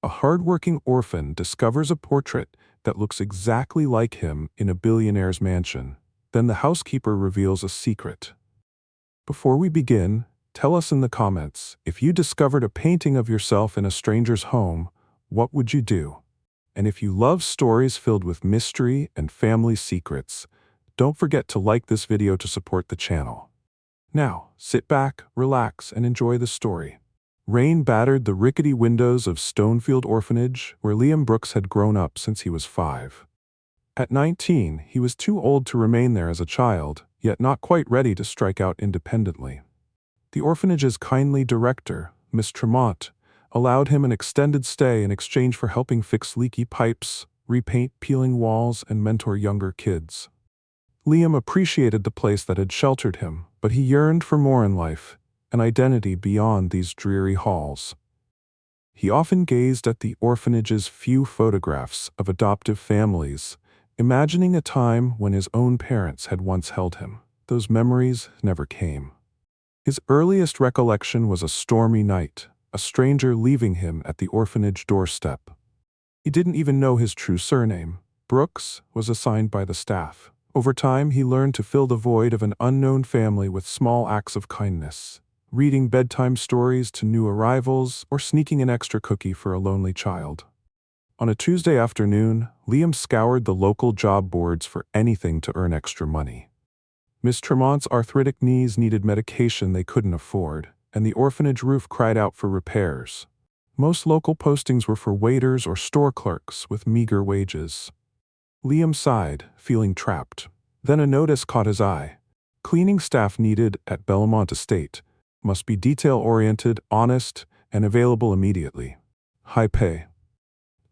A hardworking orphan discovers a portrait that looks exactly like him in a billionaire's mansion. Then the housekeeper reveals a secret. Before we begin, tell us in the comments, if you discovered a painting of yourself in a stranger's home, what would you do? And if you love stories filled with mystery and family secrets, don't forget to like this video to support the channel. Now, sit back, relax, and enjoy the story. Rain battered the rickety windows of Stonefield Orphanage, where Liam Brooks had grown up since he was 5. At 19, he was too old to remain there as a child, yet not quite ready to strike out independently. The orphanage's kindly director, Miss Tremont, allowed him an extended stay in exchange for helping fix leaky pipes, repaint peeling walls, and mentor younger kids. Liam appreciated the place that had sheltered him, but he yearned for more in life, an identity beyond these dreary halls. He often gazed at the orphanage's few photographs of adoptive families, imagining a time when his own parents had once held him. Those memories never came. His earliest recollection was a stormy night, a stranger leaving him at the orphanage doorstep. He didn't even know his true surname. Brooks was assigned by the staff. Over time, he learned to fill the void of an unknown family with small acts of kindness, reading bedtime stories to new arrivals or sneaking an extra cookie for a lonely child. On a Tuesday afternoon, Liam scoured the local job boards for anything to earn extra money. Miss Tremont's arthritic knees needed medication they couldn't afford, and the orphanage roof cried out for repairs. Most local postings were for waiters or store clerks with meager wages. Liam sighed, feeling trapped. Then a notice caught his eye. Cleaning staff needed at Belmont Estate. Must be detail-oriented, honest, and available immediately. High pay.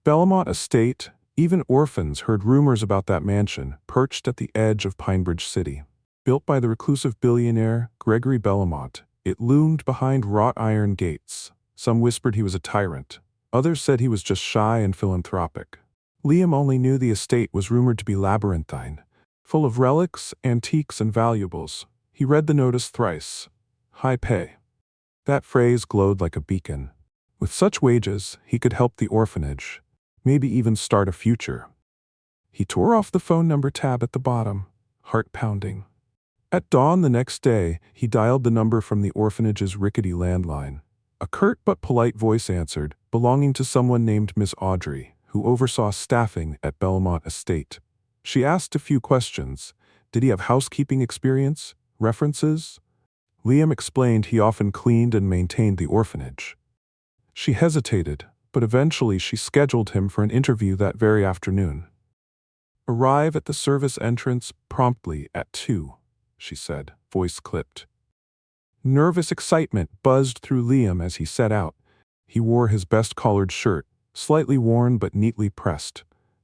Belmont Estate, even orphans heard rumors about that mansion, perched at the edge of Pinebridge City. Built by the reclusive billionaire Gregory Belmont, it loomed behind wrought iron gates. Some whispered he was a tyrant. Others said he was just shy and philanthropic. Liam only knew the estate was rumored to be labyrinthine, full of relics, antiques, and valuables. He read the notice thrice. High pay. That phrase glowed like a beacon. With such wages, he could help the orphanage, maybe even start a future. He tore off the phone number tab at the bottom, heart pounding. At dawn the next day, he dialed the number from the orphanage's rickety landline. A curt but polite voice answered, belonging to someone named Miss Audrey, who oversaw staffing at Belmont Estate. She asked a few questions. Did he have housekeeping experience? References? Liam explained he often cleaned and maintained the orphanage. She hesitated, but eventually she scheduled him for an interview that very afternoon. Arrive at the service entrance promptly at 2, she said, voice clipped. Nervous excitement buzzed through Liam as he set out. He wore his best collared shirt, slightly worn but neatly pressed.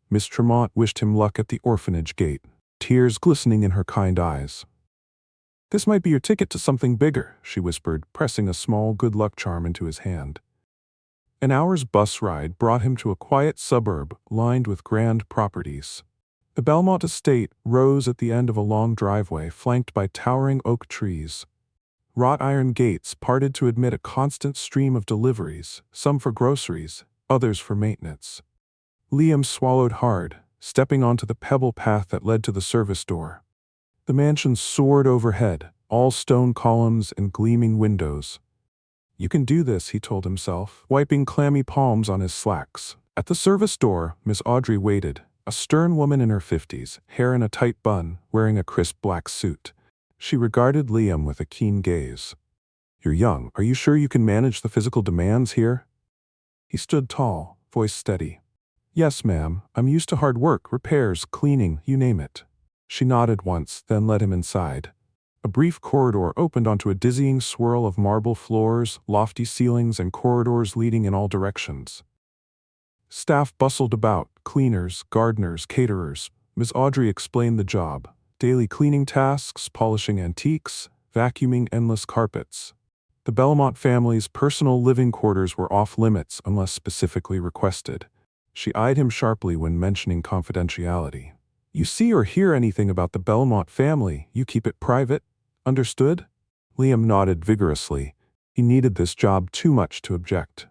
Miss Tremont wished him luck at the orphanage gate, tears glistening in her kind eyes. This might be your ticket to something bigger, she whispered, pressing a small good luck charm into his hand. An hour's bus ride brought him to a quiet suburb lined with grand properties. The Belmont Estate rose at the end of a long driveway flanked by towering oak trees. Wrought iron gates parted to admit a constant stream of deliveries, some for groceries, others for maintenance. Liam swallowed hard, stepping onto the pebble path that led to the service door. The mansion soared overhead, all stone columns and gleaming windows. You can do this, he told himself, wiping clammy palms on his slacks. At the service door, Miss Audrey waited, a stern woman in her 50s, hair in a tight bun, wearing a crisp black suit. She regarded Liam with a keen gaze. You're young. Are you sure you can manage the physical demands here? He stood tall, voice steady. Yes, ma'am. I'm used to hard work, repairs, cleaning, you name it. She nodded once, then led him inside. A brief corridor opened onto a dizzying swirl of marble floors, lofty ceilings, and corridors leading in all directions. Staff bustled about, cleaners, gardeners, caterers. Miss Audrey explained the job. Daily cleaning tasks, polishing antiques, vacuuming endless carpets. The Belmont family's personal living quarters were off limits unless specifically requested. She eyed him sharply when mentioning confidentiality. You see or hear anything about the Belmont family, you keep it private. Understood? Liam nodded vigorously. He needed this job too much to object.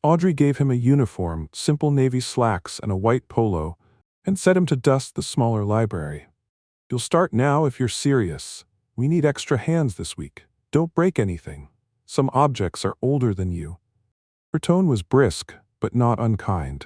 Audrey gave him a uniform, simple navy slacks and a white polo, and set him to dust the smaller library. "You'll start now if you're serious. We need extra hands this week. Don't break anything. Some objects are older than you." Her tone was brisk, but not unkind.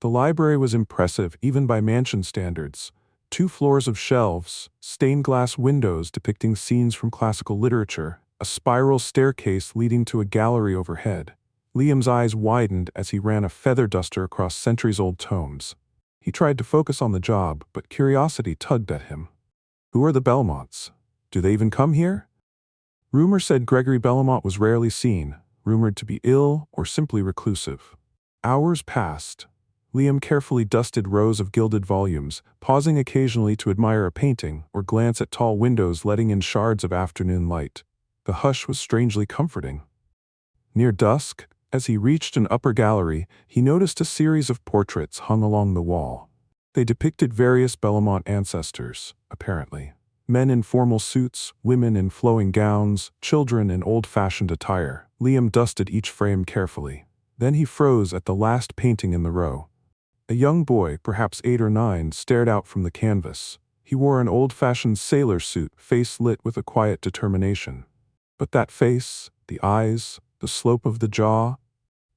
The library was impressive even by mansion standards. 2 floors of shelves, stained glass windows depicting scenes from classical literature, a spiral staircase leading to a gallery overhead. Liam's eyes widened as he ran a feather duster across centuries-old tomes. He tried to focus on the job, but curiosity tugged at him. Who are the Belmonts? Do they even come here? Rumor said Gregory Belmont was rarely seen, rumored to be ill or simply reclusive. Hours passed. Liam carefully dusted rows of gilded volumes, pausing occasionally to admire a painting or glance at tall windows letting in shards of afternoon light. The hush was strangely comforting. Near dusk, as he reached an upper gallery, he noticed a series of portraits hung along the wall. They depicted various Belmont ancestors, apparently. Men in formal suits, women in flowing gowns, children in old-fashioned attire. Liam dusted each frame carefully. Then he froze at the last painting in the row. A young boy, perhaps 8 or 9, stared out from the canvas. He wore an old-fashioned sailor suit, face lit with a quiet determination. But that face, the eyes, the slope of the jaw,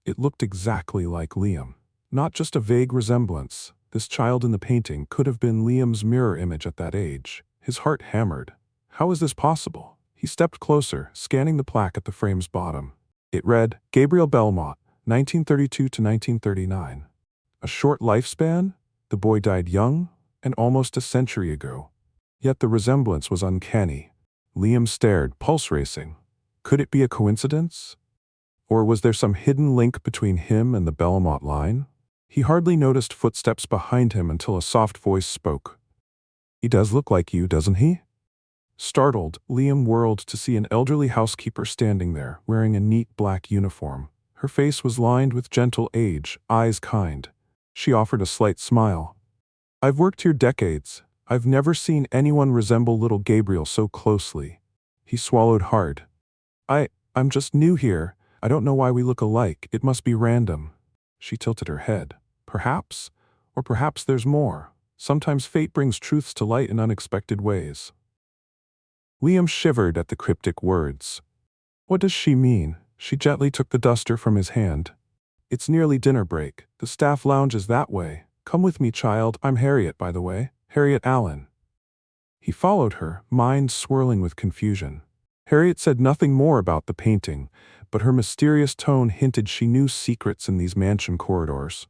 it looked exactly like Liam. Not just a vague resemblance. This child in the painting could have been Liam's mirror image at that age. His heart hammered. How is this possible? He stepped closer, scanning the plaque at the frame's bottom. It read, Gabriel Belmont, 1932 to 1939. A short lifespan? The boy died young, and almost a century ago. Yet the resemblance was uncanny. Liam stared, pulse racing. Could it be a coincidence? Or was there some hidden link between him and the Belmont line? He hardly noticed footsteps behind him until a soft voice spoke. "He does look like you, doesn't he?" Startled, Liam whirled to see an elderly housekeeper standing there, wearing a neat black uniform. Her face was lined with gentle age, eyes kind. She offered a slight smile. "I've worked here decades. I've never seen anyone resemble little Gabriel so closely." He swallowed hard. I'm just new here. I don't know why we look alike. It must be random." She tilted her head. "Perhaps? Or perhaps there's more. Sometimes fate brings truths to light in unexpected ways." Liam shivered at the cryptic words. What does she mean? She gently took the duster from his hand. "It's nearly dinner break. The staff lounge is that way. Come with me, child. I'm Harriet, by the way. Harriet Allen." He followed her, mind swirling with confusion. Harriet said nothing more about the painting, but her mysterious tone hinted she knew secrets in these mansion corridors.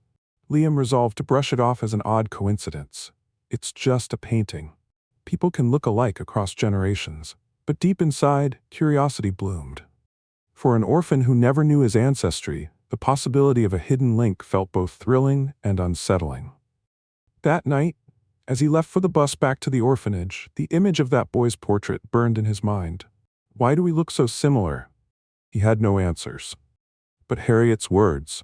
Liam resolved to brush it off as an odd coincidence. It's just a painting. People can look alike across generations. But deep inside, curiosity bloomed. For an orphan who never knew his ancestry, the possibility of a hidden link felt both thrilling and unsettling. That night, as he left for the bus back to the orphanage, the image of that boy's portrait burned in his mind. Why do we look so similar? He had no answers. But Harriet's words,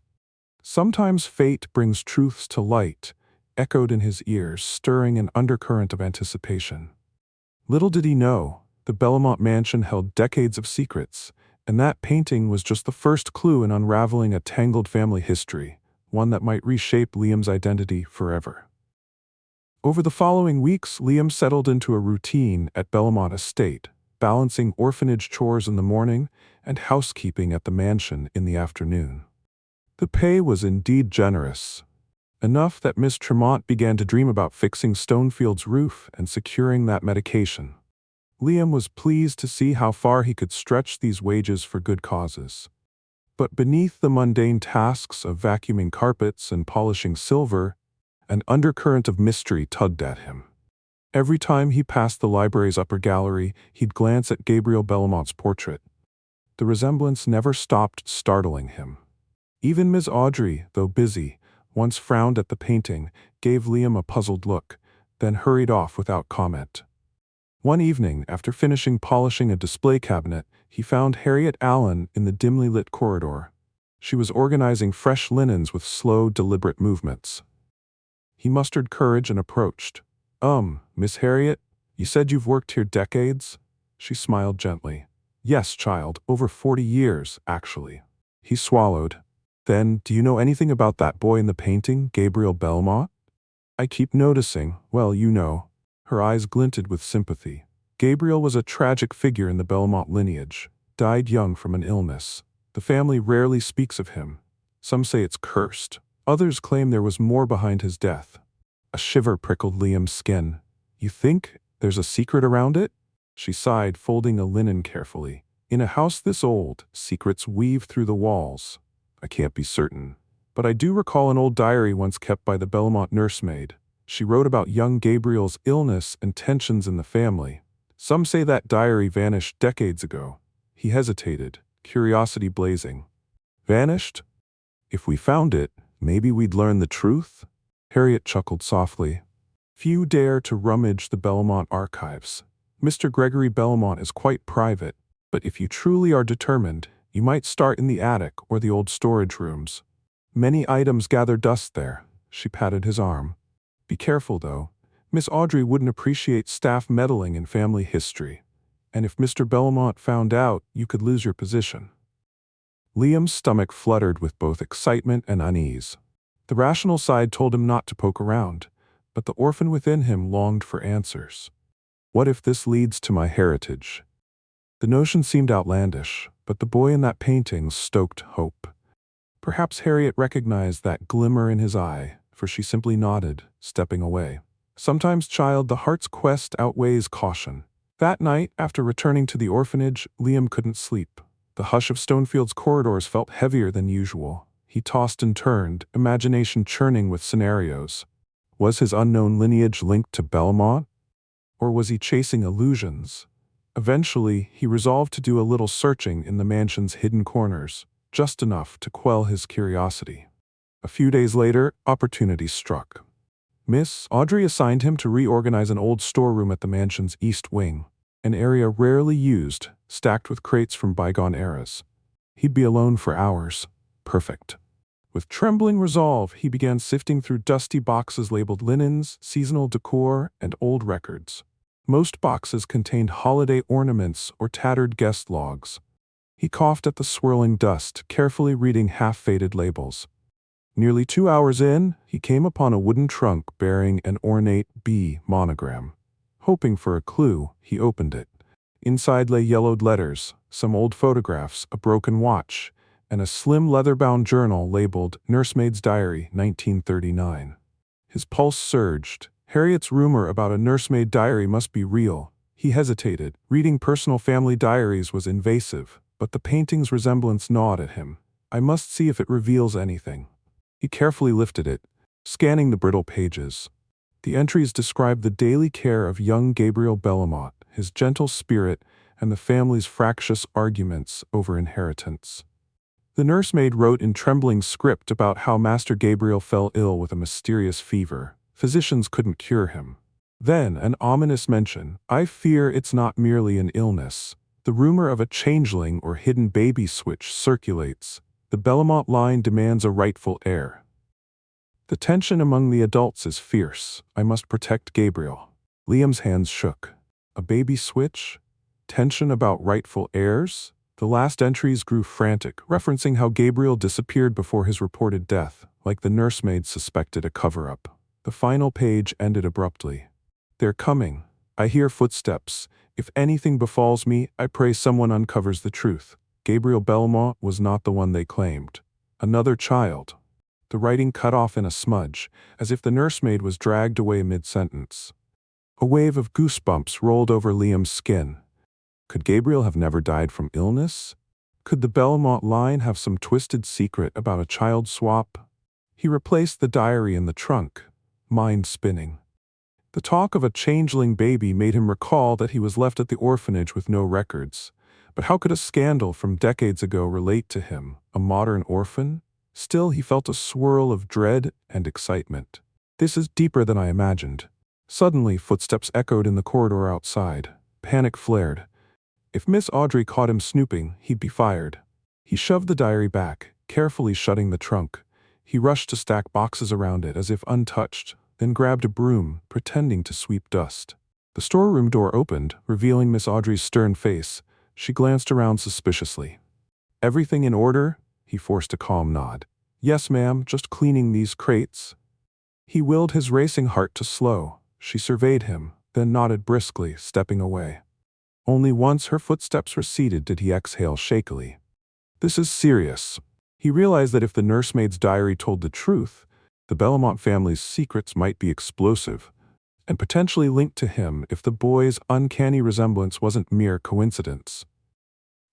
"Sometimes fate brings truths to light," echoed in his ears, stirring an undercurrent of anticipation. Little did he know, the Belmont mansion held decades of secrets, and that painting was just the first clue in unraveling a tangled family history, one that might reshape Liam's identity forever. Over the following weeks, Liam settled into a routine at Belmont Estate, balancing orphanage chores in the morning and housekeeping at the mansion in the afternoon. The pay was indeed generous, enough that Miss Tremont began to dream about fixing Stonefield's roof and securing that medication. Liam was pleased to see how far he could stretch these wages for good causes. But beneath the mundane tasks of vacuuming carpets and polishing silver, an undercurrent of mystery tugged at him. Every time he passed the library's upper gallery, he'd glance at Gabriel Belmont's portrait. The resemblance never stopped startling him. Even Miss Audrey, though busy, once frowned at the painting, gave Liam a puzzled look, then hurried off without comment. One evening, after finishing polishing a display cabinet, he found Harriet Allen in the dimly lit corridor. She was organizing fresh linens with slow, deliberate movements. He mustered courage and approached. Miss Harriet, you said you've worked here decades?" She smiled gently. "Yes, child, over 40 years, actually." He swallowed. Then, do you know anything about that boy in the painting, Gabriel Belmont? I keep noticing, well, you know. Her eyes glinted with sympathy. Gabriel was a tragic figure in the Belmont lineage, died young from an illness. The family rarely speaks of him. Some say it's cursed. Others claim there was more behind his death. A shiver prickled Liam's skin. You think there's a secret around it? She sighed, folding a linen carefully. In a house this old, secrets weave through the walls. I can't be certain. But I do recall an old diary once kept by the Belmont nursemaid. She wrote about young Gabriel's illness and tensions in the family. Some say that diary vanished decades ago. He hesitated, curiosity blazing. Vanished? If we found it, maybe we'd learn the truth? Harriet chuckled softly. Few dare to rummage the Belmont archives. Mr. Gregory Belmont is quite private, but if you truly are determined, you might start in the attic or the old storage rooms. Many items gather dust there. She patted his arm. Be careful, though. Miss Audrey wouldn't appreciate staff meddling in family history. And if Mr. Belmont found out, you could lose your position. Liam's stomach fluttered with both excitement and unease. The rational side told him not to poke around, but the orphan within him longed for answers. What if this leads to my heritage? The notion seemed outlandish, but the boy in that painting stoked hope. Perhaps Harriet recognized that glimmer in his eye, for she simply nodded, stepping away. Sometimes, child, the heart's quest outweighs caution. That night, after returning to the orphanage, Liam couldn't sleep. The hush of Stonefield's corridors felt heavier than usual. He tossed and turned, imagination churning with scenarios. Was his unknown lineage linked to Belmont? Or was he chasing illusions? Eventually, he resolved to do a little searching in the mansion's hidden corners, just enough to quell his curiosity. A few days later, opportunity struck. Miss Audrey assigned him to reorganize an old storeroom at the mansion's east wing, an area rarely used, stacked with crates from bygone eras. He'd be alone for hours. Perfect. With trembling resolve, he began sifting through dusty boxes labeled linens, seasonal decor, and old records. Most boxes contained holiday ornaments or tattered guest logs. He coughed at the swirling dust, carefully reading half-faded labels. Nearly 2 hours in, he came upon a wooden trunk bearing an ornate B monogram. Hoping for a clue, he opened it. Inside lay yellowed letters, some old photographs, a broken watch, and a slim leather-bound journal labeled Nursemaid's Diary, 1939. His pulse surged. Harriet's rumor about a nursemaid diary must be real. He hesitated. Reading personal family diaries was invasive, but the painting's resemblance gnawed at him. I must see if it reveals anything. He carefully lifted it, scanning the brittle pages. The entries described the daily care of young Gabriel Belmont, his gentle spirit, and the family's fractious arguments over inheritance. The nursemaid wrote in trembling script about how Master Gabriel fell ill with a mysterious fever. Physicians couldn't cure him. Then, an ominous mention, I fear it's not merely an illness. The rumor of a changeling or hidden baby switch circulates. The Belmont line demands a rightful heir. The tension among the adults is fierce. I must protect Gabriel. Liam's hands shook. A baby switch? Tension about rightful heirs? The last entries grew frantic, referencing how Gabriel disappeared before his reported death, like the nursemaid suspected a cover-up. The final page ended abruptly. They're coming. I hear footsteps. If anything befalls me, I pray someone uncovers the truth. Gabriel Belmont was not the one they claimed. Another child. The writing cut off in a smudge, as if the nursemaid was dragged away mid-sentence. A wave of goosebumps rolled over Liam's skin. Could Gabriel have never died from illness? Could the Belmont line have some twisted secret about a child swap? He replaced the diary in the trunk, mind spinning. The talk of a changeling baby made him recall that he was left at the orphanage with no records. But how could a scandal from decades ago relate to him, a modern orphan? Still, he felt a swirl of dread and excitement. This is deeper than I imagined. Suddenly, footsteps echoed in the corridor outside. Panic flared. If Miss Audrey caught him snooping, he'd be fired. He shoved the diary back, carefully shutting the trunk. He rushed to stack boxes around it as if untouched, then grabbed a broom, pretending to sweep dust. The storeroom door opened, revealing Miss Audrey's stern face. She glanced around suspiciously. Everything in order? He forced a calm nod. "Yes, ma'am, just cleaning these crates." He willed his racing heart to slow. She surveyed him, then nodded briskly, stepping away. Only once her footsteps receded did he exhale shakily. "This is serious." He realized that if the nursemaid's diary told the truth, the Bellamont family's secrets might be explosive, and potentially linked to him if the boy's uncanny resemblance wasn't mere coincidence.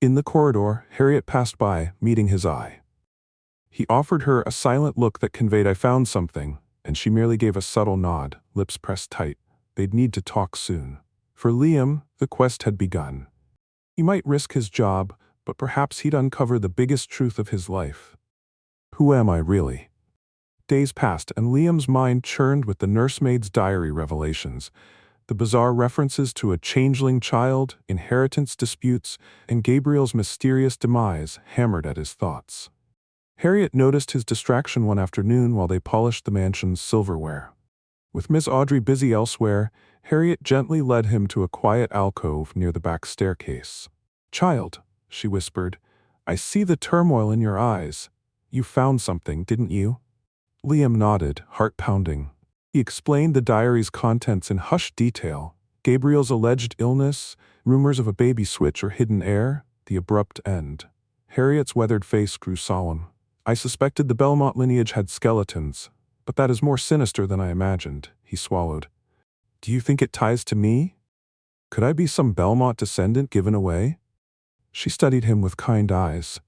In the corridor, Harriet passed by, meeting his eye. He offered her a silent look that conveyed "I found something," and she merely gave a subtle nod, lips pressed tight. They'd need to talk soon. For Liam, the quest had begun. He might risk his job, but perhaps he'd uncover the biggest truth of his life. Who am I really? Days passed, and Liam's mind churned with the nursemaid's diary revelations, the bizarre references to a changeling child, inheritance disputes, and Gabriel's mysterious demise hammered at his thoughts. Harriet noticed his distraction one afternoon while they polished the mansion's silverware. With Miss Audrey busy elsewhere, Harriet gently led him to a quiet alcove near the back staircase. "Child," she whispered, "I see the turmoil in your eyes. You found something, didn't you?" Liam nodded, heart pounding. He explained the diary's contents in hushed detail: Gabriel's alleged illness, rumors of a baby switch or hidden heir, the abrupt end. Harriet's weathered face grew solemn. "I suspected the Belmont lineage had skeletons, but that is more sinister than I imagined," he swallowed. "Do you think it ties to me? Could I be some Belmont descendant given away?" She studied him with kind eyes.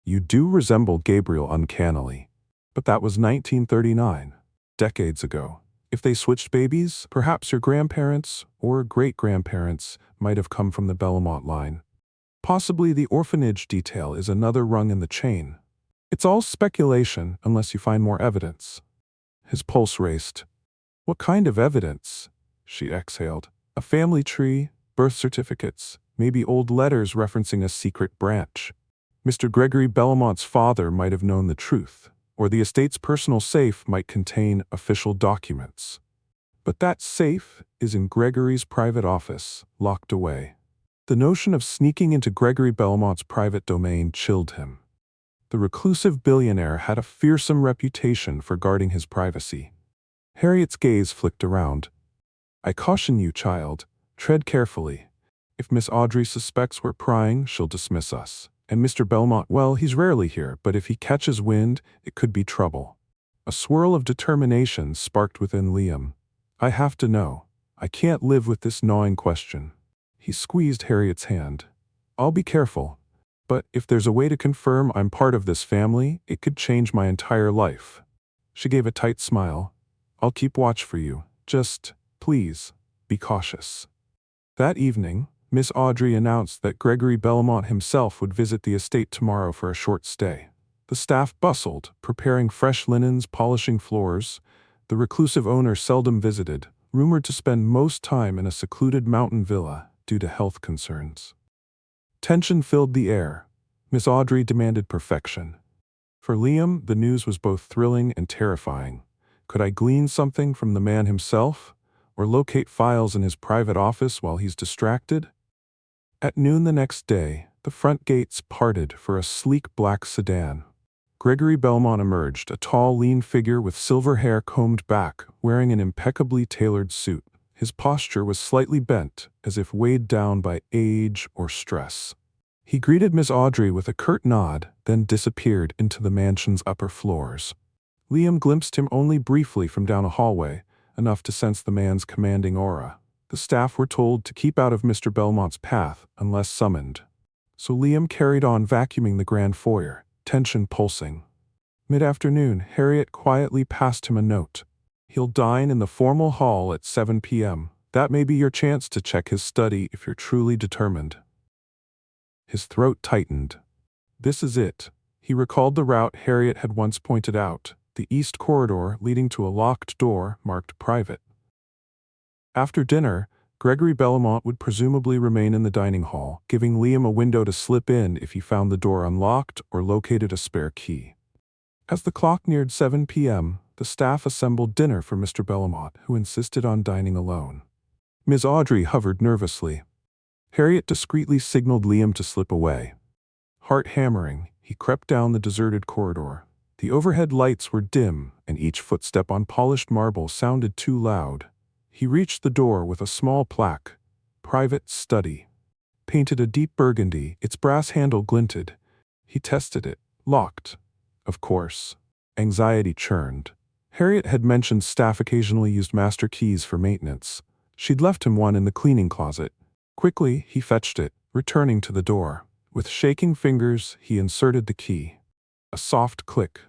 "You do resemble Gabriel uncannily. But that was 1939, decades ago. If they switched babies, perhaps your grandparents or great-grandparents might have come from the Belmont line. Possibly the orphanage detail is another rung in the chain. It's all speculation unless you find more evidence." His pulse raced. "What kind of evidence?" she exhaled. "A family tree, birth certificates, maybe old letters referencing a secret branch. Mr. Gregory Bellamont's father might have known the truth, or the estate's personal safe might contain official documents. But that safe is in Gregory's private office, locked away." The notion of sneaking into Gregory Bellamont's private domain chilled him. The reclusive billionaire had a fearsome reputation for guarding his privacy. Harriet's gaze flicked around. "I caution you, child, tread carefully. If Miss Audrey suspects we're prying, she'll dismiss us. And Mr. Belmont, well, he's rarely here, but if he catches wind, it could be trouble." A swirl of determination sparked within Liam. "I have to know. I can't live with this gnawing question." He squeezed Harriet's hand. "I'll be careful. But if there's a way to confirm I'm part of this family, it could change my entire life." She gave a tight smile. "I'll keep watch for you. Just, please, be cautious." That evening, Miss Audrey announced that Gregory Bellamont himself would visit the estate tomorrow for a short stay. The staff bustled, preparing fresh linens, polishing floors. The reclusive owner seldom visited, rumored to spend most time in a secluded mountain villa due to health concerns. Tension filled the air. Miss Audrey demanded perfection. For Liam, the news was both thrilling and terrifying. Could I glean something from the man himself, or locate files in his private office while he's distracted? At noon the next day, the front gates parted for a sleek black sedan. Gregory Belmont emerged, a tall, lean figure with silver hair combed back, wearing an impeccably tailored suit. His posture was slightly bent, as if weighed down by age or stress. He greeted Miss Audrey with a curt nod, then disappeared into the mansion's upper floors. Liam glimpsed him only briefly from down a hallway, enough to sense the man's commanding aura. The staff were told to keep out of Mr. Belmont's path unless summoned. So Liam carried on vacuuming the grand foyer, tension pulsing. Mid-afternoon, Harriet quietly passed him a note. "He'll dine in the formal hall at 7 p.m. That may be your chance to check his study if you're truly determined." His throat tightened. This is it. He recalled the route Harriet had once pointed out, the east corridor leading to a locked door marked private. After dinner, Gregory Bellamont would presumably remain in the dining hall, giving Liam a window to slip in if he found the door unlocked or located a spare key. As the clock neared 7 p.m., the staff assembled dinner for Mr. Bellamont, who insisted on dining alone. Ms. Audrey hovered nervously. Harriet discreetly signaled Liam to slip away. Heart hammering, he crept down the deserted corridor. The overhead lights were dim, and each footstep on polished marble sounded too loud. He reached the door with a small plaque, "Private Study." Painted a deep burgundy, its brass handle glinted. He tested it. Locked. Of course. Anxiety churned. Harriet had mentioned staff occasionally used master keys for maintenance. She'd left him one in the cleaning closet. Quickly, he fetched it, returning to the door. With shaking fingers, he inserted the key. A soft click.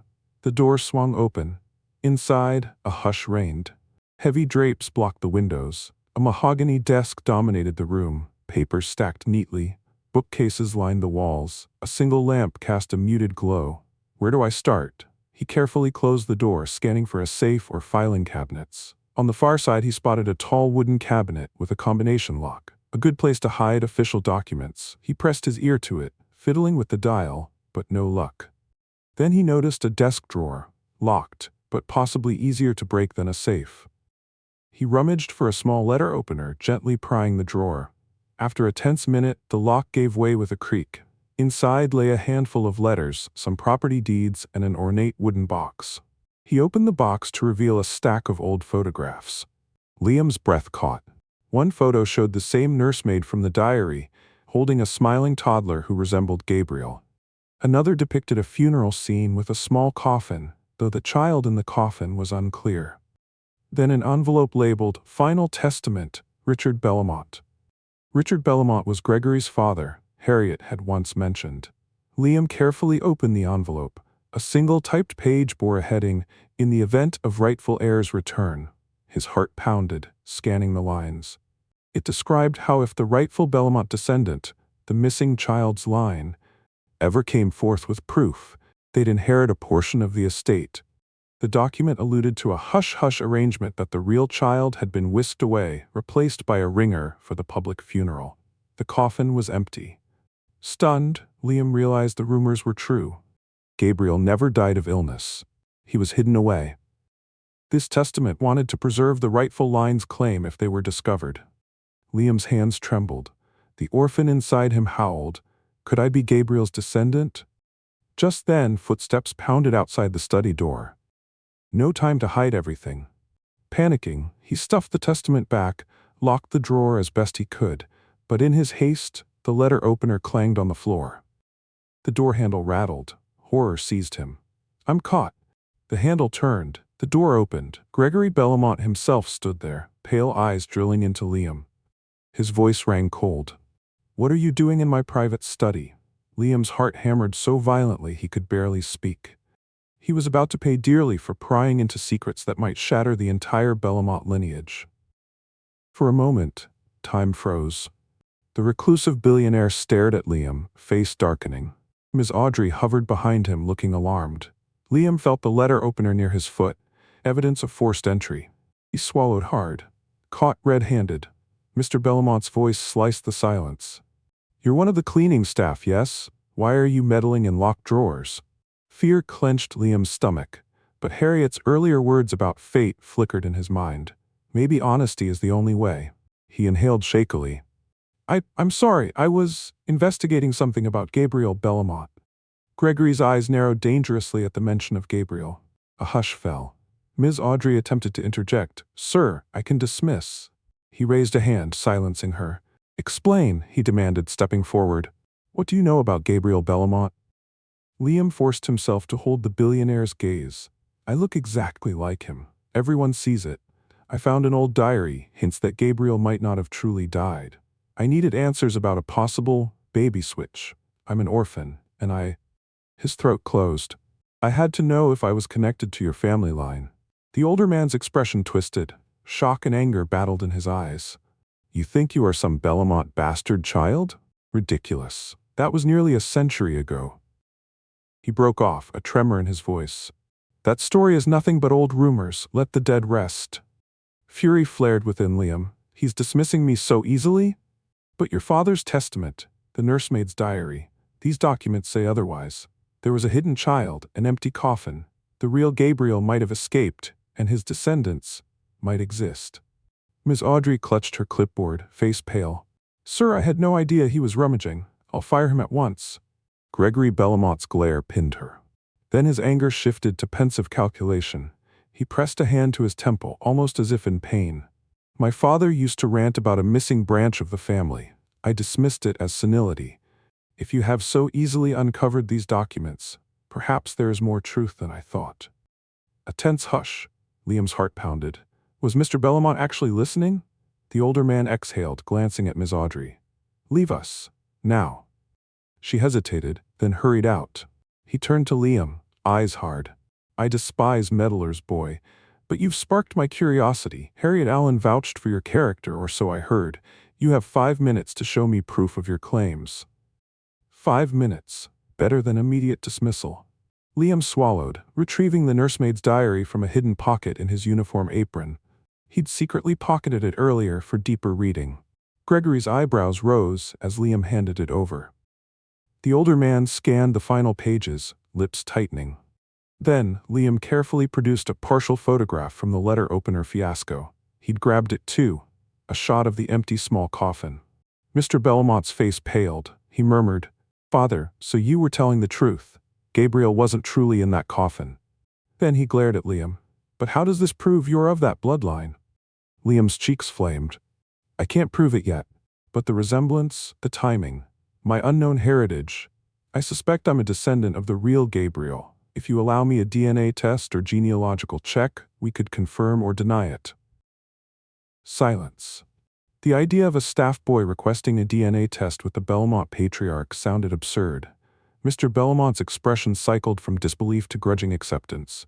The door swung open. Inside, a hush reigned. Heavy drapes blocked the windows. A mahogany desk dominated the room, papers stacked neatly. Bookcases lined the walls. A single lamp cast a muted glow. Where do I start? He carefully closed the door, scanning for a safe or filing cabinets. On the far side, he spotted a tall wooden cabinet with a combination lock. A good place to hide official documents. He pressed his ear to it, fiddling with the dial, but no luck. Then he noticed a desk drawer, locked, but possibly easier to break than a safe. He rummaged for a small letter opener, gently prying the drawer. After a tense minute, the lock gave way with a creak. Inside lay a handful of letters, some property deeds, and an ornate wooden box. He opened the box to reveal a stack of old photographs. Liam's breath caught. One photo showed the same nursemaid from the diary, holding a smiling toddler who resembled Gabriel. Another depicted a funeral scene with a small coffin, though the child in the coffin was unclear. Then an envelope labeled "Final Testament, Richard Bellamont." Richard Bellamont was Gregory's father, Harriet had once mentioned. Liam carefully opened the envelope. A single typed page bore a heading, "In the event of rightful heir's return." His heart pounded, scanning the lines. It described how if the rightful Bellamont descendant, the missing child's line, ever came forth with proof, they'd inherit a portion of the estate. The document alluded to a hush-hush arrangement that the real child had been whisked away, replaced by a ringer for the public funeral. The coffin was empty. Stunned, Liam realized the rumors were true. Gabriel never died of illness. He was hidden away. This testament wanted to preserve the rightful line's claim if they were discovered. Liam's hands trembled. The orphan inside him howled. Could I be Gabriel's descendant? Just then, footsteps pounded outside the study door. No time to hide everything. Panicking, he stuffed the testament back, locked the drawer as best he could, but in his haste, the letter opener clanged on the floor. The door handle rattled. Horror seized him. "I'm caught." The handle turned. The door opened. Gregory Bellamont himself stood there, pale eyes drilling into Liam. His voice rang cold. "What are you doing in my private study?" Liam's heart hammered so violently he could barely speak. He was about to pay dearly for prying into secrets that might shatter the entire Bellamont lineage. For a moment, time froze. The reclusive billionaire stared at Liam, face darkening. Ms. Audrey hovered behind him, looking alarmed. Liam felt the letter opener near his foot, evidence of forced entry. He swallowed hard. Caught red-handed. Mr. Bellamont's voice sliced the silence. "You're one of the cleaning staff, yes? Why are you meddling in locked drawers?" Fear clenched Liam's stomach, but Harriet's earlier words about fate flickered in his mind. Maybe honesty is the only way. He inhaled shakily. I'm sorry, I was investigating something about Gabriel Bellamont." Gregory's eyes narrowed dangerously at the mention of Gabriel. A hush fell. Ms. Audrey attempted to interject. "Sir, I can dismiss." He raised a hand, silencing her. "Explain," he demanded, stepping forward. "What do you know about Gabriel Bellamont?" Liam forced himself to hold the billionaire's gaze. "I look exactly like him. Everyone sees it. I found an old diary, hints that Gabriel might not have truly died. I needed answers about a possible baby switch. I'm an orphan, and His throat closed. "I had to know if I was connected to your family line." The older man's expression twisted. Shock and anger battled in his eyes. "You think you are some Bellamont bastard child? Ridiculous. That was nearly a century ago." He broke off, a tremor in his voice. "That story is nothing but old rumors. Let the dead rest." Fury flared within Liam. "He's dismissing me so easily? But your father's testament, the nursemaid's diary, these documents say otherwise. There was a hidden child, an empty coffin. The real Gabriel might have escaped, and his descendants might exist." Ms. Audrey clutched her clipboard, face pale. "Sir, I had no idea he was rummaging. I'll fire him at once." Gregory Bellamont's glare pinned her. Then his anger shifted to pensive calculation. He pressed a hand to his temple, almost as if in pain. My father used to rant about a missing branch of the family. I dismissed it as senility. If you have so easily uncovered these documents, perhaps there is more truth than I thought. A tense hush. Liam's heart pounded. Was Mr. Bellamont actually listening? The older man exhaled, glancing at Miss Audrey. Leave us. Now. She hesitated, then hurried out. He turned to Liam, eyes hard. I despise meddlers, boy, but you've sparked my curiosity. Harriet Allen vouched for your character, or so I heard. You have 5 minutes to show me proof of your claims. 5 minutes. Better than immediate dismissal. Liam swallowed, retrieving the nursemaid's diary from a hidden pocket in his uniform apron. He'd secretly pocketed it earlier for deeper reading. Gregory's eyebrows rose as Liam handed it over. The older man scanned the final pages, lips tightening. Then, Liam carefully produced a partial photograph from the letter opener fiasco. He'd grabbed it too, a shot of the empty small coffin. Mr. Bellamont's face paled. He murmured, Father, so you were telling the truth. Gabriel wasn't truly in that coffin. Then he glared at Liam. But how does this prove you're of that bloodline? Liam's cheeks flamed. I can't prove it yet, but the resemblance, the timing, my unknown heritage, I suspect I'm a descendant of the real Gabriel. If you allow me a DNA test or genealogical check, we could confirm or deny it. Silence. The idea of a staff boy requesting a DNA test with the Bellamont patriarch sounded absurd. Mr. Bellamont's expression cycled from disbelief to grudging acceptance.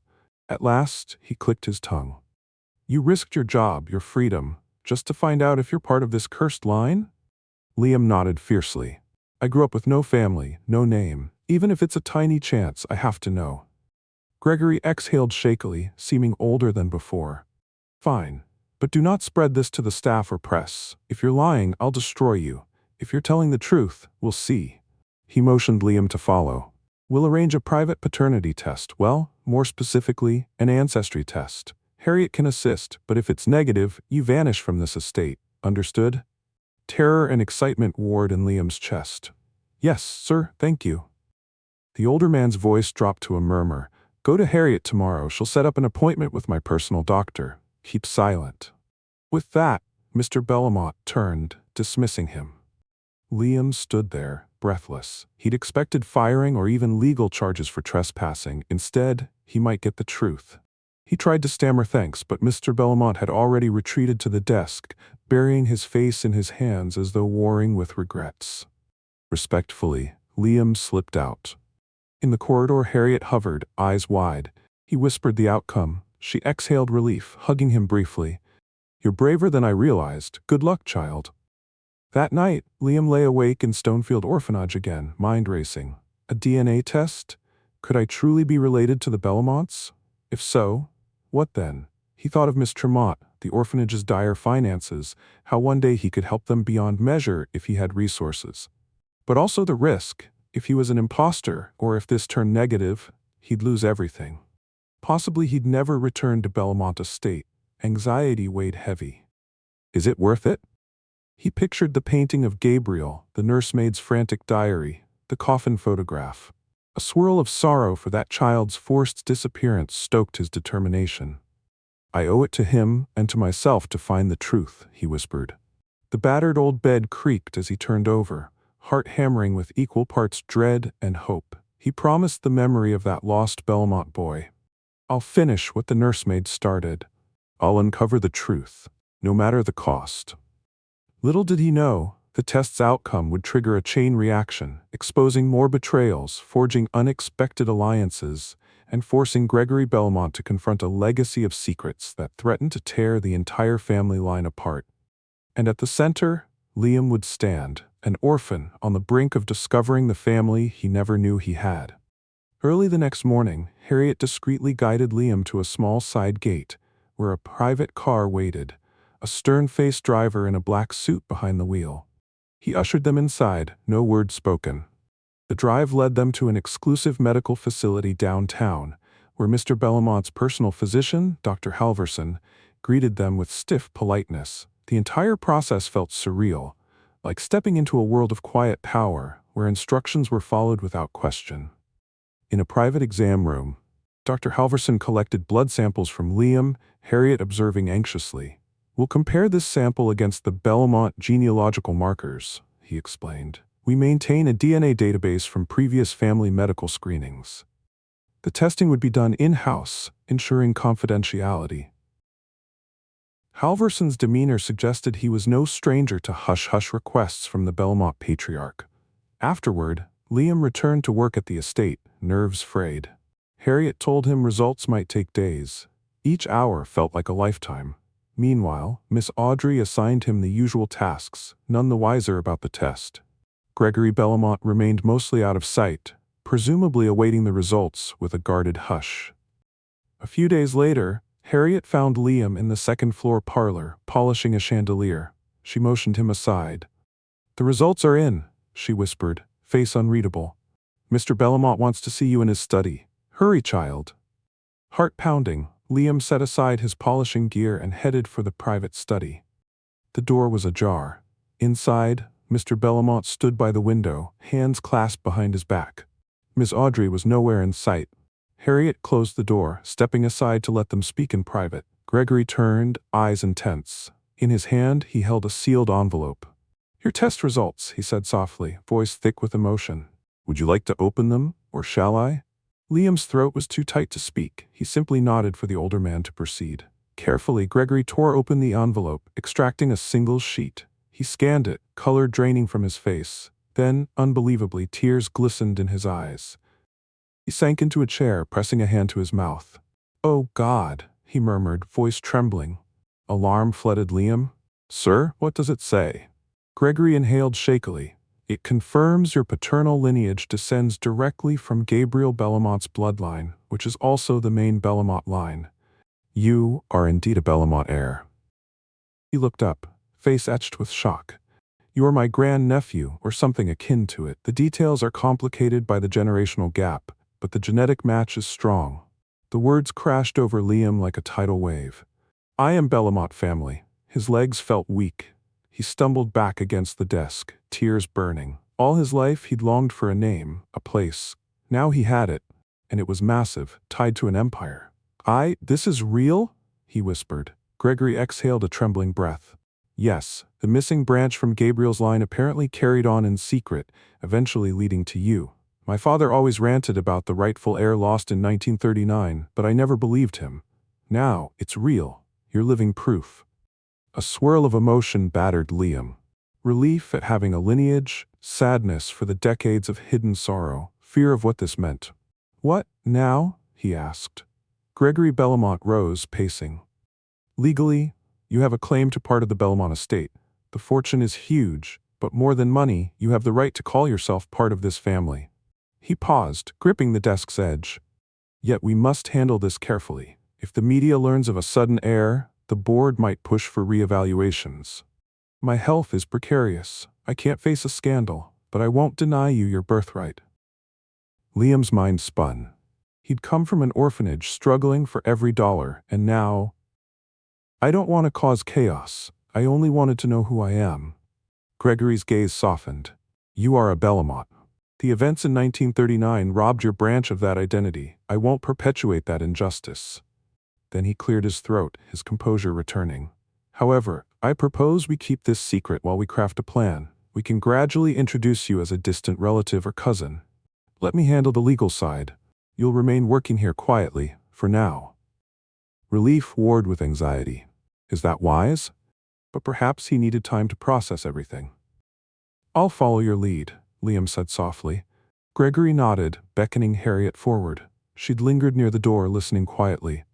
At last, he clicked his tongue. You risked your job, your freedom, just to find out if you're part of this cursed line? Liam nodded fiercely. I grew up with no family, no name. Even if it's a tiny chance, I have to know. Gregory exhaled shakily, seeming older than before. Fine. But do not spread this to the staff or press. If you're lying, I'll destroy you. If you're telling the truth, we'll see. He motioned Liam to follow. We'll arrange a private paternity test. Well, more specifically, an ancestry test. Harriet can assist, but if it's negative, you vanish from this estate. Understood? Terror and excitement warred in Liam's chest. Yes, sir, thank you. The older man's voice dropped to a murmur. Go to Harriet tomorrow. She'll set up an appointment with my personal doctor. Keep silent. With that, Mr. Bellamont turned, dismissing him. Liam stood there, breathless. He'd expected firing or even legal charges for trespassing. Instead, he might get the truth. He tried to stammer thanks, but Mr. Bellamont had already retreated to the desk, burying his face in his hands as though warring with regrets. Respectfully, Liam slipped out. In the corridor, Harriet hovered, eyes wide. He whispered the outcome. She exhaled relief, hugging him briefly. You're braver than I realized. Good luck, child. That night, Liam lay awake in Stonefield Orphanage again, mind racing. A DNA test? Could I truly be related to the Bellamonts? If so, what then? He thought of Miss Tremont, the orphanage's dire finances, how one day he could help them beyond measure if he had resources. But also the risk. If he was an imposter, or if this turned negative, he'd lose everything. Possibly he'd never return to Bellamont Estate. Anxiety weighed heavy. Is it worth it? He pictured the painting of Gabriel, the nursemaid's frantic diary, the coffin photograph. A swirl of sorrow for that child's forced disappearance stoked his determination. I owe it to him and to myself to find the truth, he whispered. The battered old bed creaked as he turned over, heart hammering with equal parts dread and hope. He promised the memory of that lost Bellamont boy. I'll finish what the nursemaid started. I'll uncover the truth, no matter the cost. Little did he know, the test's outcome would trigger a chain reaction, exposing more betrayals, forging unexpected alliances, and forcing Gregory Bellamont to confront a legacy of secrets that threatened to tear the entire family line apart. And at the center, Liam would stand, an orphan on the brink of discovering the family he never knew he had. Early the next morning, Harriet discreetly guided Liam to a small side gate, where a private car waited, a stern-faced driver in a black suit behind the wheel. He ushered them inside, no word spoken. The drive led them to an exclusive medical facility downtown, where Mr. Bellamont's personal physician, Dr. Halverson, greeted them with stiff politeness. The entire process felt surreal, like stepping into a world of quiet power, where instructions were followed without question. In a private exam room, Dr. Halverson collected blood samples from Liam, Harriet observing anxiously. "We'll compare this sample against the Belmont genealogical markers," he explained. "We maintain a DNA database from previous family medical screenings. The testing would be done in-house, ensuring confidentiality." Halverson's demeanor suggested he was no stranger to hush-hush requests from the Belmont patriarch. Afterward, Liam returned to work at the estate, nerves frayed. Harriet told him results might take days. Each hour felt like a lifetime. Meanwhile, Miss Audrey assigned him the usual tasks, none the wiser about the test. Gregory Belmont remained mostly out of sight, presumably awaiting the results with a guarded hush. A few days later, Harriet found Liam in the second-floor parlor, polishing a chandelier. She motioned him aside. "The results are in," she whispered, face unreadable. "Mr. Belmont wants to see you in his study. Hurry, child." Heart pounding, Liam set aside his polishing gear and headed for the private study. The door was ajar. Inside, Mr. Belmont stood by the window, hands clasped behind his back. Miss Audrey was nowhere in sight. Harriet closed the door, stepping aside to let them speak in private. Gregory turned, eyes intense. In his hand, he held a sealed envelope. "Your test results," he said softly, voice thick with emotion. "Would you like to open them, or shall I?" Liam's throat was too tight to speak. He simply nodded for the older man to proceed. Carefully, Gregory tore open the envelope, extracting a single sheet. He scanned it, color draining from his face. Then, unbelievably, tears glistened in his eyes. He sank into a chair, pressing a hand to his mouth. "Oh, God," he murmured, voice trembling. Alarm flooded Liam. "Sir, what does it say?" Gregory inhaled shakily. "It confirms your paternal lineage descends directly from Gabriel Belmont's bloodline, which is also the main Belmont line. You are indeed a Belmont heir." He looked up, face etched with shock. "You are my grandnephew, or something akin to it. The details are complicated by the generational gap, but the genetic match is strong." The words crashed over Liam like a tidal wave. "I am Belmont family." His legs felt weak. He stumbled back against the desk, tears burning. All his life he'd longed for a name, a place. Now he had it, and it was massive, tied to an empire. "This is real?" he whispered. Gregory exhaled a trembling breath. "Yes, the missing branch from Gabriel's line apparently carried on in secret, eventually leading to you. My father always ranted about the rightful heir lost in 1939, but I never believed him. Now, it's real. You're living proof." A swirl of emotion battered Liam. Relief at having a lineage, sadness for the decades of hidden sorrow, fear of what this meant. "What, now?" he asked. Gregory Belmont rose, pacing. "Legally, you have a claim to part of the Belmont estate. The fortune is huge, but more than money, you have the right to call yourself part of this family." He paused, gripping the desk's edge. "Yet we must handle this carefully. If the media learns of a sudden heir, the board might push for re-evaluations. My health is precarious. I can't face a scandal, but I won't deny you your birthright." Liam's mind spun. He'd come from an orphanage struggling for every dollar, and now... "I don't want to cause chaos. I only wanted to know who I am." Gregory's gaze softened. "You are a Belmont. The events in 1939 robbed your branch of that identity. I won't perpetuate that injustice." Then he cleared his throat, his composure returning. "However, I propose we keep this secret while we craft a plan. We can gradually introduce you as a distant relative or cousin. Let me handle the legal side. You'll remain working here quietly, for now." Relief warred with anxiety. Is that wise? But perhaps he needed time to process everything. "I'll follow your lead," Liam said softly. Gregory nodded, beckoning Harriet forward. She'd lingered near the door, listening quietly.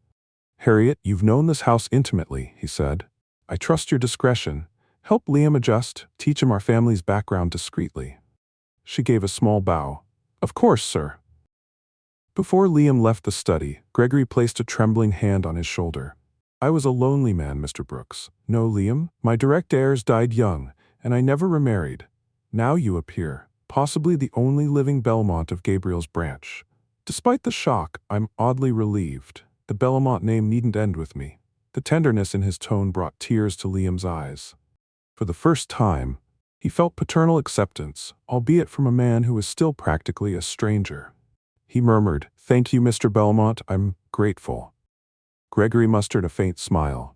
"Harriet, you've known this house intimately," he said. "I trust your discretion. Help Liam adjust, teach him our family's background discreetly." She gave a small bow. "Of course, sir." Before Liam left the study, Gregory placed a trembling hand on his shoulder. "I was a lonely man, Mr. Brooks. No, Liam, my direct heirs died young, and I never remarried. Now you appear, possibly the only living Belmont of Gabriel's branch. Despite the shock, I'm oddly relieved. The Belmont name needn't end with me." The tenderness in his tone brought tears to Liam's eyes. For the first time, he felt paternal acceptance, albeit from a man who was still practically a stranger. He murmured, "Thank you, Mr. Belmont, I'm grateful." Gregory mustered a faint smile.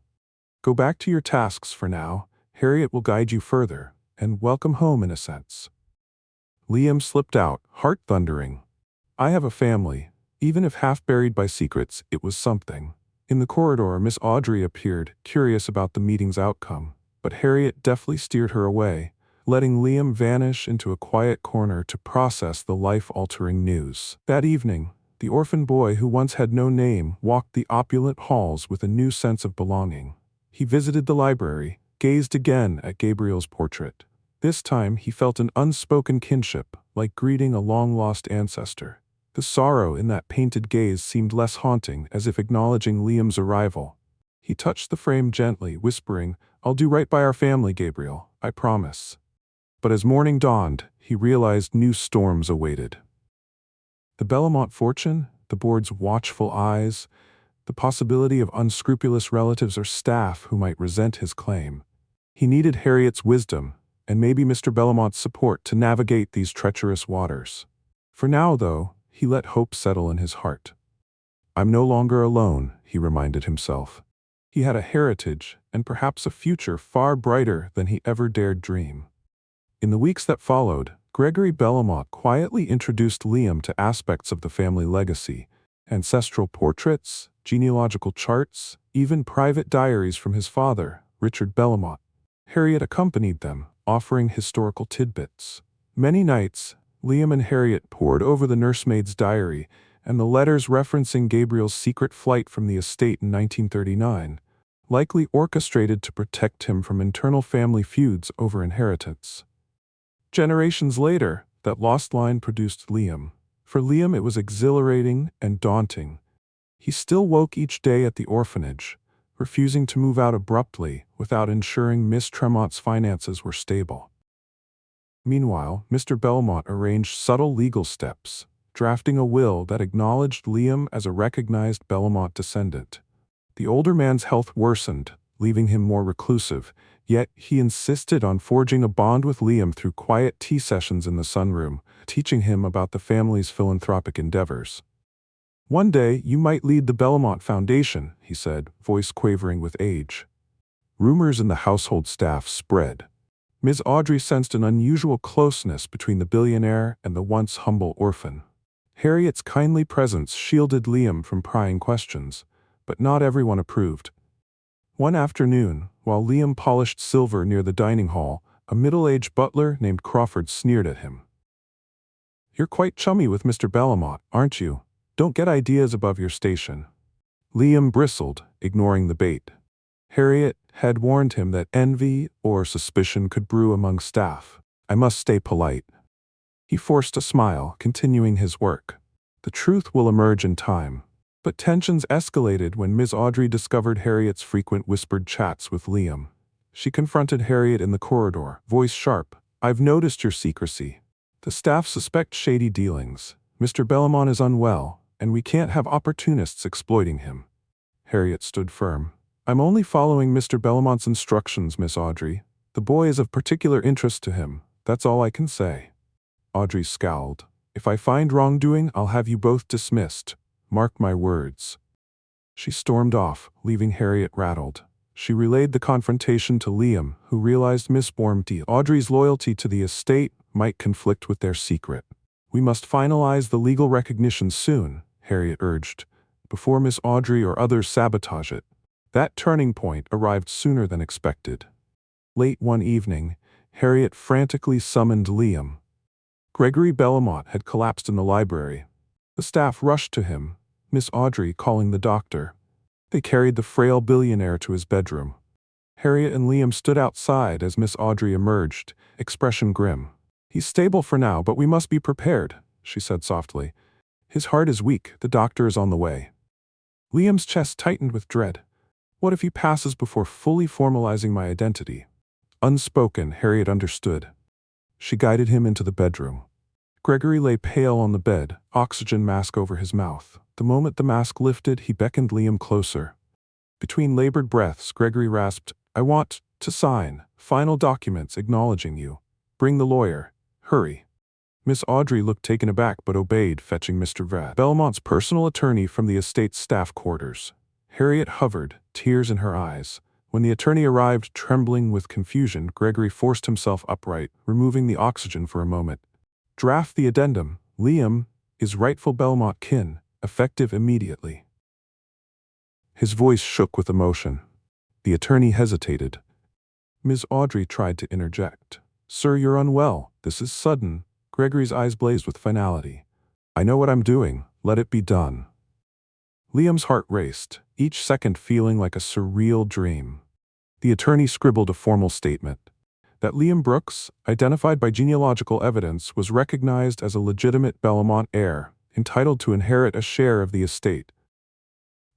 "Go back to your tasks for now. Harriet will guide you further, and welcome home in a sense." Liam slipped out, heart thundering. "I have a family. Even if half buried by secrets, it was something." In the corridor, Miss Audrey appeared, curious about the meeting's outcome, but Harriet deftly steered her away, letting Liam vanish into a quiet corner to process the life-altering news. That evening, the orphan boy who once had no name walked the opulent halls with a new sense of belonging. He visited the library, gazed again at Gabriel's portrait. This time he felt an unspoken kinship, like greeting a long-lost ancestor. The sorrow in that painted gaze seemed less haunting, as if acknowledging Liam's arrival. He touched the frame gently, whispering, "I'll do right by our family, Gabriel, I promise." But as morning dawned, he realized new storms awaited. The Belmont fortune, the board's watchful eyes, the possibility of unscrupulous relatives or staff who might resent his claim. He needed Harriet's wisdom, and maybe Mr. Belmont's support to navigate these treacherous waters. For now, though, he let hope settle in his heart. "I'm no longer alone," he reminded himself. He had a heritage, and perhaps a future far brighter than he ever dared dream. In the weeks that followed, Gregory Belmont quietly introduced Liam to aspects of the family legacy: ancestral portraits, genealogical charts, even private diaries from his father, Richard Belmont. Harriet accompanied them, offering historical tidbits. Many nights, Liam and Harriet pored over the nursemaid's diary and the letters referencing Gabriel's secret flight from the estate in 1939, likely orchestrated to protect him from internal family feuds over inheritance. Generations later, that lost line produced Liam. For Liam, it was exhilarating and daunting. He still woke each day at the orphanage, refusing to move out abruptly without ensuring Miss Tremont's finances were stable. Meanwhile, Mr. Belmont arranged subtle legal steps, drafting a will that acknowledged Liam as a recognized Belmont descendant. The older man's health worsened, leaving him more reclusive, yet he insisted on forging a bond with Liam through quiet tea sessions in the sunroom, teaching him about the family's philanthropic endeavors. "One day you might lead the Belmont Foundation," he said, voice quavering with age. Rumors in the household staff spread. Ms. Audrey sensed an unusual closeness between the billionaire and the once humble orphan. Harriet's kindly presence shielded Liam from prying questions, but not everyone approved. One afternoon, while Liam polished silver near the dining hall, a middle-aged butler named Crawford sneered at him. "You're quite chummy with Mr. Belmont, aren't you? Don't get ideas above your station." Liam bristled, ignoring the bait. Harriet had warned him that envy or suspicion could brew among staff. "I must stay polite." He forced a smile, continuing his work. "The truth will emerge in time." But tensions escalated when Ms. Audrey discovered Harriet's frequent whispered chats with Liam. She confronted Harriet in the corridor, voice sharp. "I've noticed your secrecy. The staff suspect shady dealings. Mr. Belmont is unwell, and we can't have opportunists exploiting him." Harriet stood firm. "I'm only following Mr. Belmont's instructions, Miss Audrey. The boy is of particular interest to him. That's all I can say." Audrey scowled. "If I find wrongdoing, I'll have you both dismissed. Mark my words." She stormed off, leaving Harriet rattled. She relayed the confrontation to Liam, who realized Miss Audrey's loyalty to the estate might conflict with their secret. "We must finalize the legal recognition soon," Harriet urged, "before Miss Audrey or others sabotage it." That turning point arrived sooner than expected. Late one evening, Harriet frantically summoned Liam. Gregory Belmont had collapsed in the library. The staff rushed to him, Miss Audrey calling the doctor. They carried the frail billionaire to his bedroom. Harriet and Liam stood outside as Miss Audrey emerged, expression grim. "He's stable for now, but we must be prepared," she said softly. "His heart is weak, the doctor is on the way." Liam's chest tightened with dread. What if he passes before fully formalizing my identity? Unspoken, Harriet understood. She guided him into the bedroom. Gregory lay pale on the bed, oxygen mask over his mouth. The moment the mask lifted, he beckoned Liam closer. Between labored breaths, Gregory rasped, "I want to sign final documents acknowledging you. Bring the lawyer. Hurry." Miss Audrey looked taken aback but obeyed, fetching Mr. Belmont's personal attorney from the estate's staff quarters. Harriet hovered, tears in her eyes. When the attorney arrived, trembling with confusion, Gregory forced himself upright, removing the oxygen for a moment. Draft the addendum. Liam is rightful Belmont kin, effective immediately. His voice shook with emotion. The attorney hesitated. Ms. Audrey tried to interject. Sir, you're unwell. This is sudden. Gregory's eyes blazed with finality. I know what I'm doing. Let it be done. Liam's heart raced, each second feeling like a surreal dream. The attorney scribbled a formal statement that Liam Brooks, identified by genealogical evidence, was recognized as a legitimate Belmont heir, entitled to inherit a share of the estate.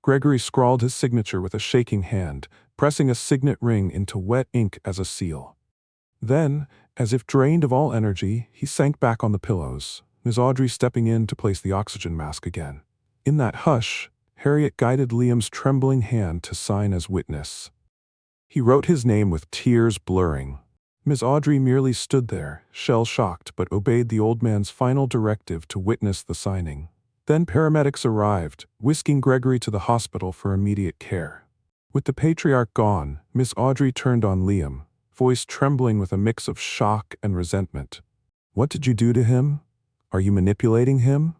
Gregory scrawled his signature with a shaking hand, pressing a signet ring into wet ink as a seal. Then, as if drained of all energy, he sank back on the pillows, Ms. Audrey stepping in to place the oxygen mask again. In that hush, Harriet guided Liam's trembling hand to sign as witness. He wrote his name with tears blurring. Ms. Audrey merely stood there, shell-shocked, but obeyed the old man's final directive to witness the signing. Then paramedics arrived, whisking Gregory to the hospital for immediate care. With the patriarch gone, Miss Audrey turned on Liam, voice trembling with a mix of shock and resentment. What did you do to him? Are you manipulating him?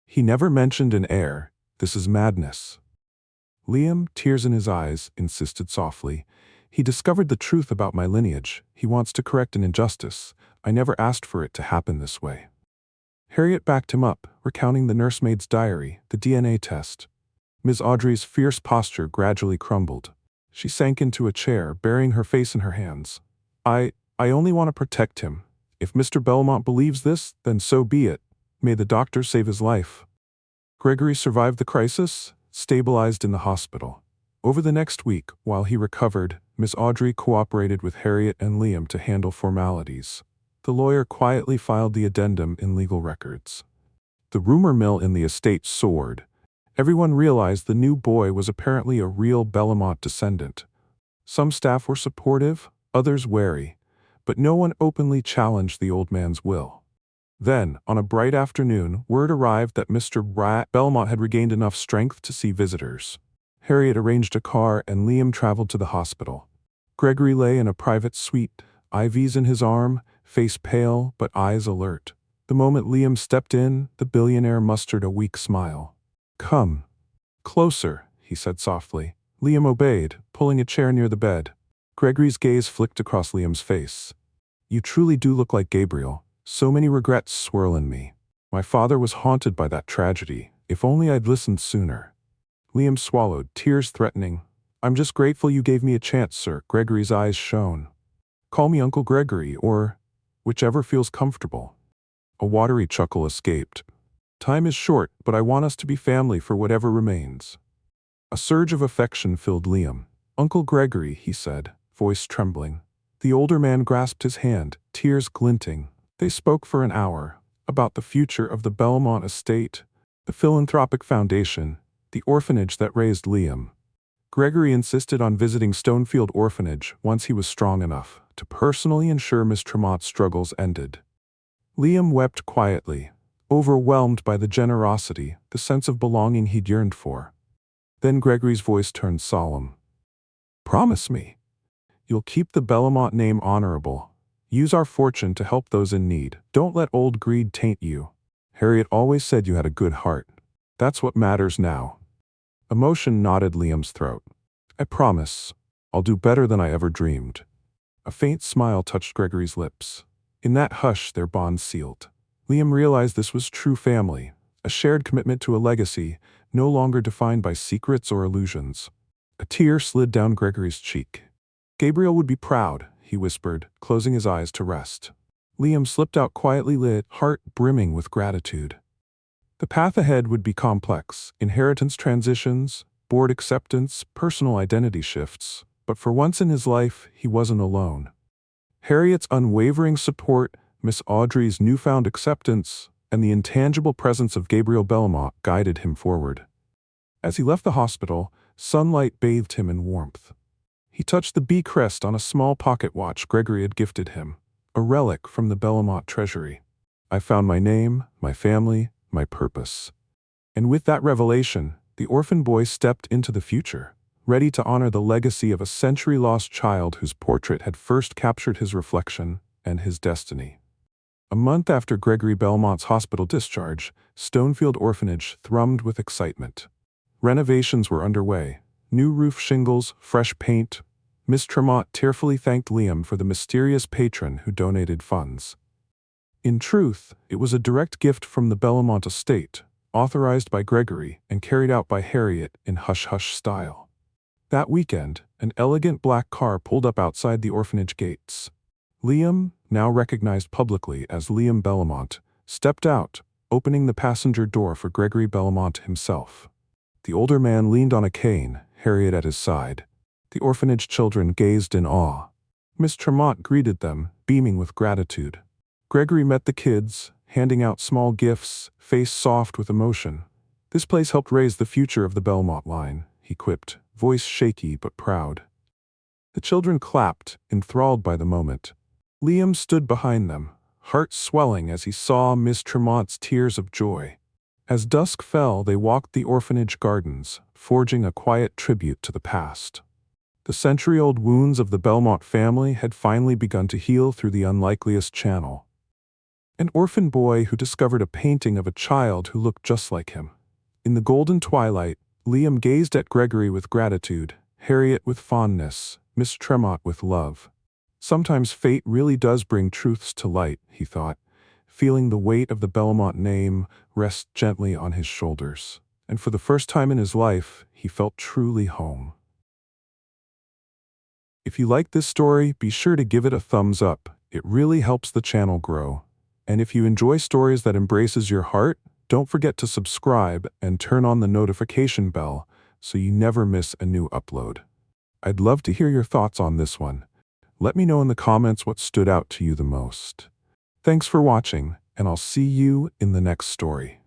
He never mentioned an heir. This is madness. Liam, tears in his eyes, insisted softly. He discovered the truth about my lineage. He wants to correct an injustice. I never asked for it to happen this way. Harriet backed him up, recounting the nursemaid's diary, the DNA test. Ms. Audrey's fierce posture gradually crumbled. She sank into a chair, burying her face in her hands. I only want to protect him. If Mr. Belmont believes this, then so be it. May the doctor save his life. Gregory survived the crisis, stabilized in the hospital. Over the next week, while he recovered, Miss Audrey cooperated with Harriet and Liam to handle formalities. The lawyer quietly filed the addendum in legal records. The rumor mill in the estate soared. Everyone realized the new boy was apparently a real Belmont descendant. Some staff were supportive, others wary, but no one openly challenged the old man's will. Then, on a bright afternoon, word arrived that Mr. Belmont had regained enough strength to see visitors. Harriet arranged a car and Liam traveled to the hospital. Gregory lay in a private suite, IVs in his arm, face pale but eyes alert. The moment Liam stepped in, the billionaire mustered a weak smile. Come. Closer, he said softly. Liam obeyed, pulling a chair near the bed. Gregory's gaze flicked across Liam's face. You truly do look like Gabriel. So many regrets swirl in me. My father was haunted by that tragedy. If only I'd listened sooner. Liam swallowed, tears threatening. I'm just grateful you gave me a chance, sir. Gregory's eyes shone. Call me Uncle Gregory, or whichever feels comfortable. A watery chuckle escaped. Time is short, but I want us to be family for whatever remains. A surge of affection filled Liam. Uncle Gregory, he said, voice trembling. The older man grasped his hand, tears glinting. They spoke for an hour, about the future of the Belmont estate, the philanthropic foundation, the orphanage that raised Liam. Gregory insisted on visiting Stonefield Orphanage once he was strong enough to personally ensure Miss Tremont's struggles ended. Liam wept quietly, overwhelmed by the generosity, the sense of belonging he'd yearned for. Then Gregory's voice turned solemn. Promise me. You'll keep the Belmont name honorable. Use our fortune to help those in need. Don't let old greed taint you. Harriet always said you had a good heart. That's what matters now. Emotion knotted Liam's throat. I promise. I'll do better than I ever dreamed. A faint smile touched Gregory's lips. In that hush, their bond sealed. Liam realized this was true family, a shared commitment to a legacy, no longer defined by secrets or illusions. A tear slid down Gregory's cheek. Gabriel would be proud, he whispered, closing his eyes to rest. Liam slipped out quietly lit, heart brimming with gratitude. The path ahead would be complex, inheritance transitions, board acceptance, personal identity shifts, but for once in his life, he wasn't alone. Harriet's unwavering support, Miss Audrey's newfound acceptance, and the intangible presence of Gabriel Belmont guided him forward. As he left the hospital, sunlight bathed him in warmth. He touched the B crest on a small pocket watch Gregory had gifted him, a relic from the Belmont treasury. I found my name, my family, my purpose. And with that revelation, the orphan boy stepped into the future, ready to honor the legacy of a century-lost child whose portrait had first captured his reflection and his destiny. A month after Gregory Belmont's hospital discharge, Stonefield Orphanage thrummed with excitement. Renovations were underway. New roof shingles, fresh paint. Miss Tremont tearfully thanked Liam for the mysterious patron who donated funds. In truth, it was a direct gift from the Belmont estate, authorized by Gregory and carried out by Harriet in hush-hush style. That weekend, an elegant black car pulled up outside the orphanage gates. Liam, now recognized publicly as Liam Belmont, stepped out, opening the passenger door for Gregory Belmont himself. The older man leaned on a cane, Harriet at his side. The orphanage children gazed in awe. Miss Tremont greeted them, beaming with gratitude. Gregory met the kids, handing out small gifts, face soft with emotion. "This place helped raise the future of the Belmont line," he quipped, voice shaky but proud. The children clapped, enthralled by the moment. Liam stood behind them, heart swelling as he saw Miss Tremont's tears of joy. As dusk fell, they walked the orphanage gardens, forging a quiet tribute to the past. The century-old wounds of the Belmont family had finally begun to heal through the unlikeliest channel. An orphan boy who discovered a painting of a child who looked just like him. In the golden twilight, Liam gazed at Gregory with gratitude, Harriet with fondness, Miss Tremont with love. Sometimes fate really does bring truths to light, he thought, feeling the weight of the Belmont name rest gently on his shoulders. And for the first time in his life, he felt truly home. If you like this story, be sure to give it a thumbs up. It really helps the channel grow. And if you enjoy stories that embraces your heart, don't forget to subscribe and turn on the notification bell so you never miss a new upload. I'd love to hear your thoughts on this one. Let me know in the comments what stood out to you the most. Thanks for watching, and I'll see you in the next story.